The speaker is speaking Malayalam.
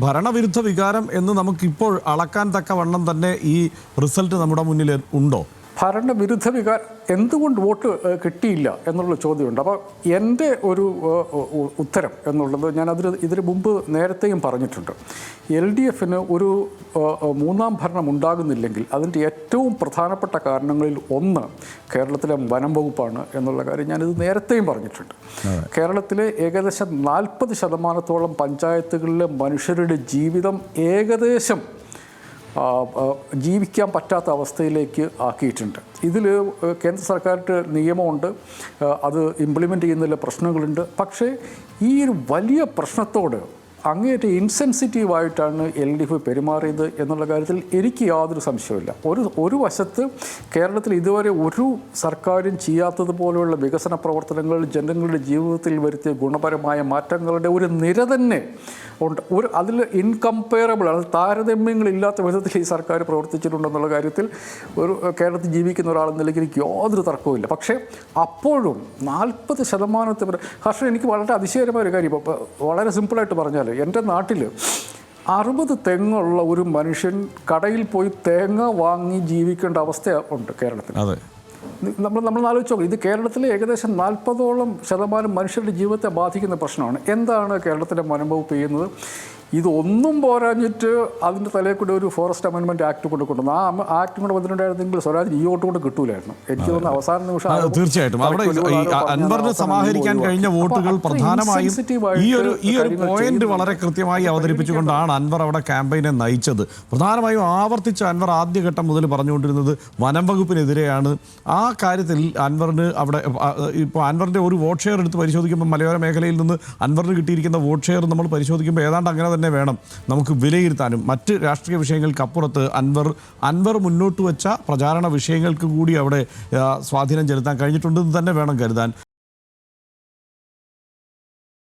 ഭരണവിരുദ്ധ വികാരം എന്ന് നമുക്കിപ്പോൾ അളക്കാൻ തക്കവണ്ണം തന്നെ ഈ റിസൾട്ട് നമ്മുടെ മുന്നിൽ ഉണ്ടോ? ഭരണവിരുദ്ധ വികാരം എന്തുകൊണ്ട് വോട്ട് കിട്ടിയില്ല എന്നുള്ള ചോദ്യമുണ്ട്. അപ്പോൾ എൻ്റെ ഒരു ഉത്തരം എന്നുള്ളത് ഞാൻ ഇതിന് മുമ്പ് നേരത്തെയും പറഞ്ഞിട്ടുണ്ട്. LDF ഒരു മൂന്നാം ഭരണം ഉണ്ടാകുന്നില്ലെങ്കിൽ അതിൻ്റെ ഏറ്റവും പ്രധാനപ്പെട്ട കാരണങ്ങളിൽ ഒന്ന് കേരളത്തിലെ വനം വകുപ്പാണ് എന്നുള്ള കാര്യം ഞാനിത് നേരത്തെയും പറഞ്ഞിട്ടുണ്ട്. കേരളത്തിലെ ഏകദേശം 40% പഞ്ചായത്തുകളിലെ മനുഷ്യരുടെ ജീവിതം ഏകദേശം ജീവിക്കാൻ പറ്റാത്ത അവസ്ഥയിലേക്ക് ആക്കിയിട്ടുണ്ട്. ഇതിൽ കേന്ദ്ര സർക്കാരിൻ്റെ നിയമമുണ്ട്, അത് ഇംപ്ലിമെൻ്റ് ചെയ്യുന്നതിലെ പ്രശ്നങ്ങളുണ്ട്. പക്ഷേ ഈ ഒരു വലിയ പ്രശ്നത്തോട് അങ്ങേയറ്റം ഇൻസെൻസിറ്റീവായിട്ടാണ് LDF പെരുമാറിയത് എന്നുള്ള കാര്യത്തിൽ എനിക്ക് യാതൊരു സംശയമില്ല. ഒരു വശത്ത് കേരളത്തിൽ ഇതുവരെ ഒരു സർക്കാരും ചെയ്യാത്തതുപോലെയുള്ള വികസന പ്രവർത്തനങ്ങൾ ജനങ്ങളുടെ ജീവിതത്തിൽ വരുത്തിയ ഗുണപരമായ മാറ്റങ്ങളുടെ ഒരു നിര തന്നെ ഉണ്ട്. അതിൽ ഇൻകമ്പയറബിൾ അത് താരതമ്യങ്ങളില്ലാത്ത വിധത്തിൽ ഈ സർക്കാർ പ്രവർത്തിച്ചിട്ടുണ്ടെന്നുള്ള കാര്യത്തിൽ ഒരു കേരളത്തിൽ ജീവിക്കുന്ന ഒരാളെന്ന നിലയ്ക്ക് എനിക്ക് യാതൊരു തർക്കവുമില്ല. പക്ഷേ അപ്പോഴും 40% പക്ഷേ എനിക്ക് വളരെ അതിശയകരമായ ഒരു കാര്യം, ഇപ്പോൾ വളരെ സിമ്പിളായിട്ട് പറഞ്ഞാൽ എൻ്റെ നാട്ടിൽ 60 തെങ്ങുള്ള ഒരു മനുഷ്യൻ കടയിൽ പോയി തേങ്ങ വാങ്ങി ജീവിക്കേണ്ട അവസ്ഥ ഉണ്ട് കേരളത്തിൽ. നമ്മൾ ആലോചിച്ച് നോക്കാം, ഇത് കേരളത്തിലെ ഏകദേശം 40% മനുഷ്യരുടെ ജീവിതത്തെ ബാധിക്കുന്ന പ്രശ്നമാണ്. എന്താണ് കേരളത്തിലെ വനം വകുപ്പ് ചെയ്യുന്നത്? ഇതൊന്നും പോരാഞ്ഞിട്ട് അതിൻ്റെ തലയിൽ കൂടെ ഒരു ഫോറസ്റ്റ് അമെൻമെൻറ്റ് ആക്ട് കൊണ്ടുകൊണ്ടുവന്നു. ആ ആക്ട് കൂടെ വന്നിട്ടുണ്ടായിരുന്നെങ്കിൽ സ്വരാജ് ഈ വോട്ട് കൊണ്ട് കിട്ടൂലായിരുന്നു. എനിക്ക് തോന്നുന്നു അവസാന നിമിഷം തീർച്ചയായിട്ടും അവിടെ അൻവറിന് സമാഹരിക്കാൻ കഴിഞ്ഞ വോട്ടുകൾ പ്രധാനമായും ഈ ഒരു പോയിന്റ് വളരെ കൃത്യമായി അവതരിപ്പിച്ചുകൊണ്ടാണ് അൻവർ അവിടെ ക്യാമ്പയിനെ നയിച്ചത്. പ്രധാനമായും ആവർത്തിച്ച് അൻവർ ആദ്യഘട്ടം മുതൽ പറഞ്ഞുകൊണ്ടിരുന്നത് വനം വകുപ്പിനെതിരെയാണ്. ആ കാര്യത്തിൽ അൻവറിന് അവിടെ ഇപ്പോൾ അൻവറിൻ്റെ ഒരു വോട്ട് ഷെയർ എടുത്ത് പരിശോധിക്കുമ്പോൾ മലയോര മേഖലയിൽ നിന്ന് അൻവറിന് കിട്ടിയിരിക്കുന്ന വോട്ട് ഷെയർ നമ്മൾ പരിശോധിക്കുമ്പോൾ ഏതാണ്ട് അങ്ങനെ തന്നെ വേണം നമുക്ക് വിലയിരുത്താനും. മറ്റ് രാഷ്ട്രീയ വിഷയങ്ങൾക്കപ്പുറത്ത് അൻവർ മുന്നോട്ട് വെച്ച പ്രചാരണ വിഷയങ്ങൾക്ക് കൂടി അവിടെ സ്വാധീനം ചെലുത്താൻ കഴിഞ്ഞിട്ടുണ്ടെന്ന് തന്നെ വേണം കരുതാൻ.